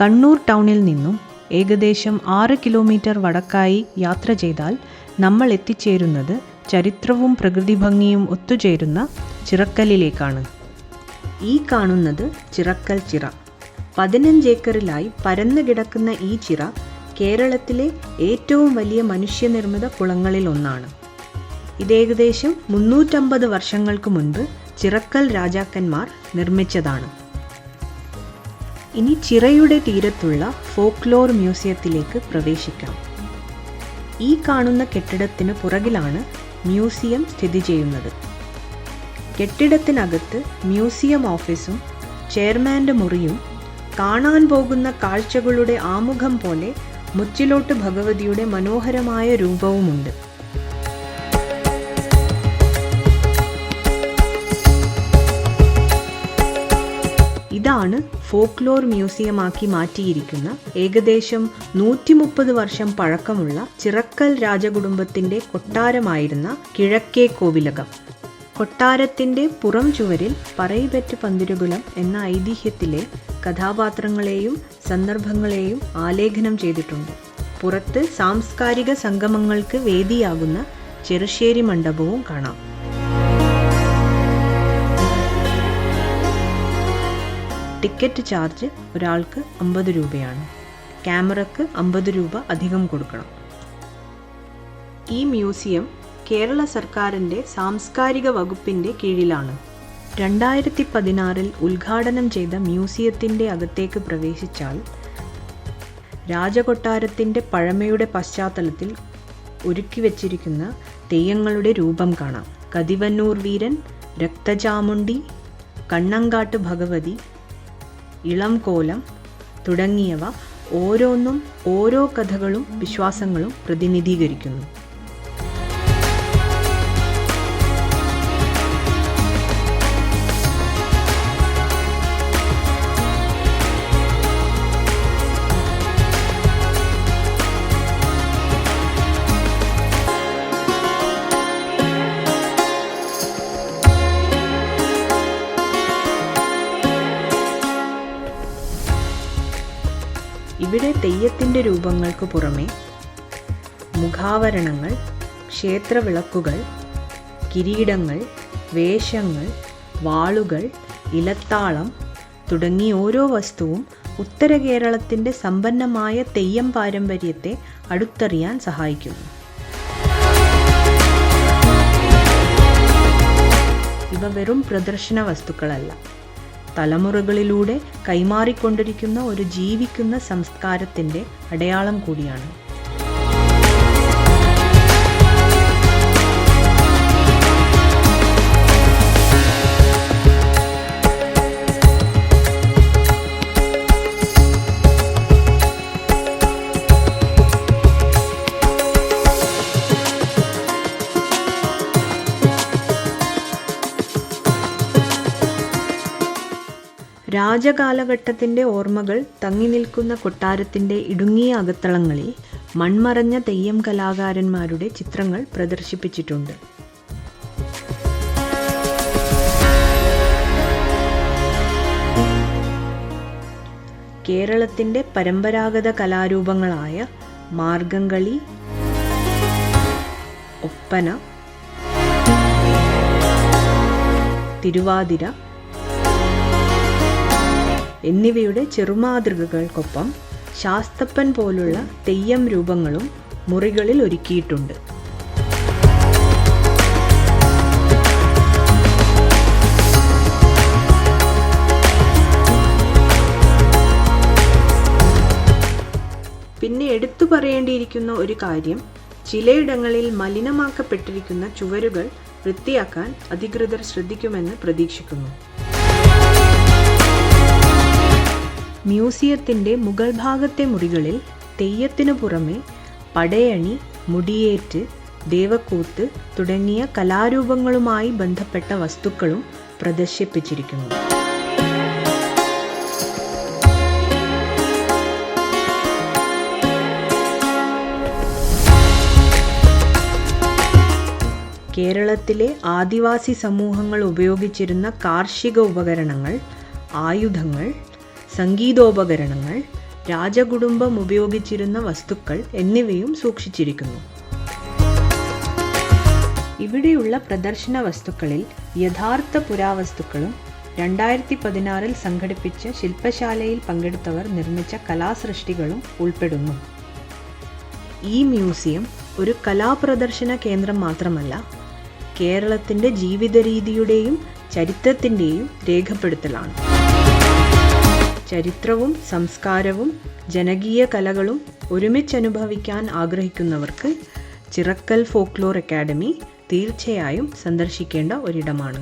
കണ്ണൂർ ടൗണിൽ നിന്നും ഏകദേശം 6 കിലോമീറ്റർ വടക്കായി യാത്ര ചെയ്താൽ നമ്മൾ എത്തിച്ചേരുന്നത് ചരിത്രവും പ്രകൃതിഭംഗിയും ഒത്തുചേരുന്ന ചിറക്കലിലേക്കാണ്. ഈ കാണുന്നത് ചിറക്കൽ ചിറ. 15 ഏക്കറിലായി പരന്നു കിടക്കുന്ന ഈ ചിറ കേരളത്തിലെ ഏറ്റവും വലിയ മനുഷ്യനിർമ്മിത കുളങ്ങളിൽ ഒന്നാണ്. ഇത് ഏകദേശം 350 വർഷങ്ങൾക്ക് മുൻപ് ചിറക്കൽ രാജാക്കന്മാർ നിർമ്മിച്ചതാണ്. ഇനി ചിറയുടെ തീരത്തുള്ള ഫോക്ലോർ മ്യൂസിയത്തിലേക്ക് പ്രവേശിക്കാം. ഈ കാണുന്ന കെട്ടിടത്തിന് പുറകിലാണ് മ്യൂസിയം സ്ഥിതി ചെയ്യുന്നത്. കെട്ടിടത്തിനകത്ത് മ്യൂസിയം ഓഫീസും ചെയർമാൻ്റെ മുറിയും കാണാൻ പോകുന്ന കാഴ്ചകളുടെ ആമുഖം പോലെ മുച്ചിലോട്ട് ഭഗവതിയുടെ മനോഹരമായ രൂപവുമുണ്ട്. ഇതാണ് ഫോക്ലോർ മ്യൂസിയമാക്കി മാറ്റിയിരിക്കുന്ന ഏകദേശം 130 വർഷം പഴക്കമുള്ള ചിറക്കൽ രാജകുടുംബത്തിൻ്റെ കൊട്ടാരമായിരുന്ന കിഴക്കേ കോവിലകം. കൊട്ടാരത്തിൻ്റെ പുറം ചുവരിൽ പറയിപെറ്റ് പന്തിരുകുലം എന്ന ഐതിഹ്യത്തിലെ കഥാപാത്രങ്ങളെയും സന്ദർഭങ്ങളെയും ആലേഖനം ചെയ്തിട്ടുണ്ട്. പുറത്ത് സാംസ്കാരിക സംഗമങ്ങൾക്ക് വേദിയാകുന്ന ചെറുശ്ശേരി മണ്ഡപവും കാണാം. ടിക്കറ്റ് ചാർജ് ഒരാൾക്ക് 50 രൂപയാണ്. ക്യാമറയ്ക്ക് 50 രൂപ അധികം കൊടുക്കണം. ഈ മ്യൂസിയം കേരള സർക്കാരിൻ്റെ സാംസ്കാരിക വകുപ്പിൻ്റെ കീഴിലാണ്. 2016 ഉദ്ഘാടനം ചെയ്ത മ്യൂസിയത്തിൻ്റെ അകത്തേക്ക് പ്രവേശിച്ചാൽ രാജകൊട്ടാരത്തിൻ്റെ പഴമയുടെ പശ്ചാത്തലത്തിൽ ഒരുക്കി വച്ചിരിക്കുന്ന തെയ്യങ്ങളുടെ രൂപം കാണാം. കതിവന്നൂർ വീരൻ, രക്തചാമുണ്ഡി, കണ്ണങ്കാട്ട് ഭഗവതി, ഇളം കോലം തുടങ്ങിയവ ഓരോന്നും ഓരോ കഥകളും വിശ്വാസങ്ങളും പ്രതിനിധീകരിക്കുന്നു. ഇവിടെ തെയ്യത്തിൻ്റെ രൂപങ്ങൾക്ക് പുറമെ മുഖാവരണങ്ങൾ, ക്ഷേത്രവിളക്കുകൾ, കിരീടങ്ങൾ, വേഷങ്ങൾ, വാളുകൾ, ഇലത്താളം തുടങ്ങി ഓരോ വസ്തുവും ഉത്തര കേരളത്തിൻ്റെ സമ്പന്നമായ തെയ്യം പാരമ്പര്യത്തെ അടുത്തറിയാൻ സഹായിക്കുന്നു. ഇവ വെറും പ്രദർശന വസ്തുക്കളല്ല, തലമുറകളിലൂടെ കൈമാറിക്കൊണ്ടിരിക്കുന്ന ഒരു ജീവിക്കുന്ന സംസ്കാരത്തിൻ്റെ അടയാളം കൂടിയാണ്. രാജകാലഘട്ടത്തിൻ്റെ ഓർമ്മകൾ തങ്ങി നിൽക്കുന്ന കൊട്ടാരത്തിൻ്റെ ഇടുങ്ങിയ അകത്തളങ്ങളിൽ മൺമറഞ്ഞ തെയ്യം കലാകാരന്മാരുടെ ചിത്രങ്ങൾ പ്രദർശിപ്പിച്ചിട്ടുണ്ട്. കേരളത്തിൻ്റെ പരമ്പരാഗത കലാരൂപങ്ങളായ മാർഗംകളി, ഒപ്പന, തിരുവാതിര എന്നിവയുടെ ചെറുമാതൃകകൾക്കൊപ്പം ശാസ്തപ്പൻ പോലുള്ള തെയ്യം രൂപങ്ങളും മുറികളിൽ ഒരുക്കിയിട്ടുണ്ട്. പിന്നെ എടുത്തു പറയേണ്ടിയിരിക്കുന്ന ഒരു കാര്യം, ചിലയിടങ്ങളിൽ മലിനമാക്കപ്പെട്ടിരിക്കുന്ന ചുവരുകൾ വൃത്തിയാക്കാൻ അധികൃതർ ശ്രദ്ധിക്കുമെന്ന് പ്രതീക്ഷിക്കുന്നു. മ്യൂസിയത്തിൻ്റെ മുകൾ ഭാഗത്തെ മുറികളിൽ തെയ്യത്തിനു പുറമെ പടയണി, മുടിയേറ്റ്, ദേവക്കൂത്ത് തുടങ്ങിയ കലാരൂപങ്ങളുമായി ബന്ധപ്പെട്ട വസ്തുക്കളും പ്രദർശിപ്പിച്ചിരിക്കുന്നു. കേരളത്തിലെ ആദിവാസി സമൂഹങ്ങൾ ഉപയോഗിച്ചിരുന്ന കാർഷിക ഉപകരണങ്ങൾ, ആയുധങ്ങൾ, സംഗീതോപകരണങ്ങൾ, രാജകുടുംബം ഉപയോഗിച്ചിരുന്ന വസ്തുക്കൾ എന്നിവയും സൂക്ഷിച്ചിരിക്കുന്നു. ഇവിടെയുള്ള പ്രദർശന വസ്തുക്കളിൽ യഥാർത്ഥ പുരാവസ്തുക്കളും 2016 സംഘടിപ്പിച്ച ശില്പശാലയിൽ പങ്കെടുത്തവർ നിർമ്മിച്ച കലാസൃഷ്ടികളും ഉൾപ്പെടുന്നു. ഈ മ്യൂസിയം ഒരു കലാപ്രദർശന കേന്ദ്രം മാത്രമല്ല, കേരളത്തിൻ്റെ ജീവിതരീതിയുടെയും ചരിത്രത്തിൻ്റെയും രേഖപ്പെടുത്തലാണ്. ചരിത്രവും സംസ്കാരവും ജനകീയ കലകളും ഒരുമിച്ചനുഭവിക്കാൻ ആഗ്രഹിക്കുന്നവർക്ക് ചിറക്കൽ ഫോക്ലോർ അക്കാദമി തീർച്ചയായും സന്ദർശിക്കേണ്ട ഒരിടമാണ്.